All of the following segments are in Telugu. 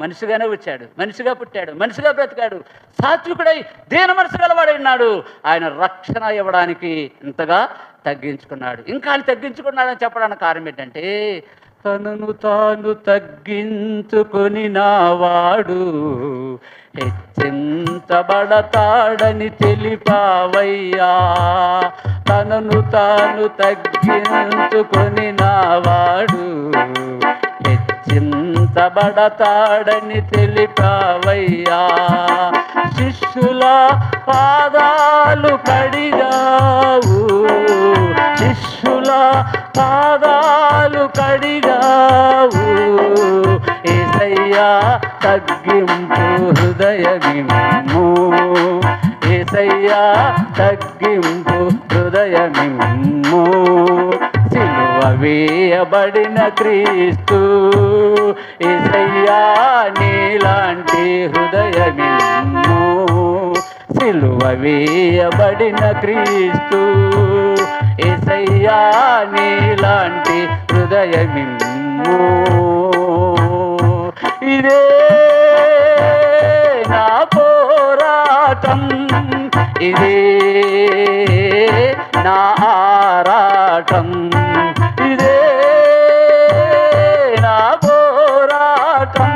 మనిషిగానే వచ్చాడు, మనిషిగా పుట్టాడు, మనిషిగా బ్రతికాడు, సాత్వికుడై దీన మనసు గలవాడై ఉన్నాడు. ఆయన రక్షణ ఇవ్వడానికి ఇంతగా తగ్గించుకున్నాడు. ఇంకా ఆయన తగ్గించుకున్నాడని చెప్పడానికి కారణం ఏంటంటే, తనను తాను తగ్గించుకొని నావాడు హెచ్చించబడతాడని తెలిపావయ్యా. తనను తాను తగ్గించుకొని నావాడు హెచ్చించబడతాడని తెలిపావయ్యా. శిష్యుల పాదాలు కడిగావు, శిష్యుల పాదాలు కడిగావు. యేసయ్యా తగ్గింపు హృదయమిమ్ము, యేసయ్యా తగ్గింపు హృదయమిమ్ము. సిలువ వేయబడిన క్రీస్తు యేసయ్యా నీలాంటి హృదయమిమ్ము. సిలువ వేయబడిన క్రీస్తు యేసయ్యా నీలాంటి హృదయమిమ్ము. ఇదే నా పోరాటం, ఇదే నా ఆరాటం, ఇదే నా పోరాటం,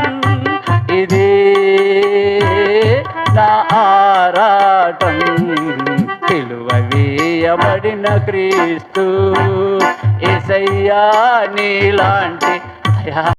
ఇదే నా ఆరాటం. సిలువ వేయబడిన క్రీస్తు యేసయ్యా నీలాంటి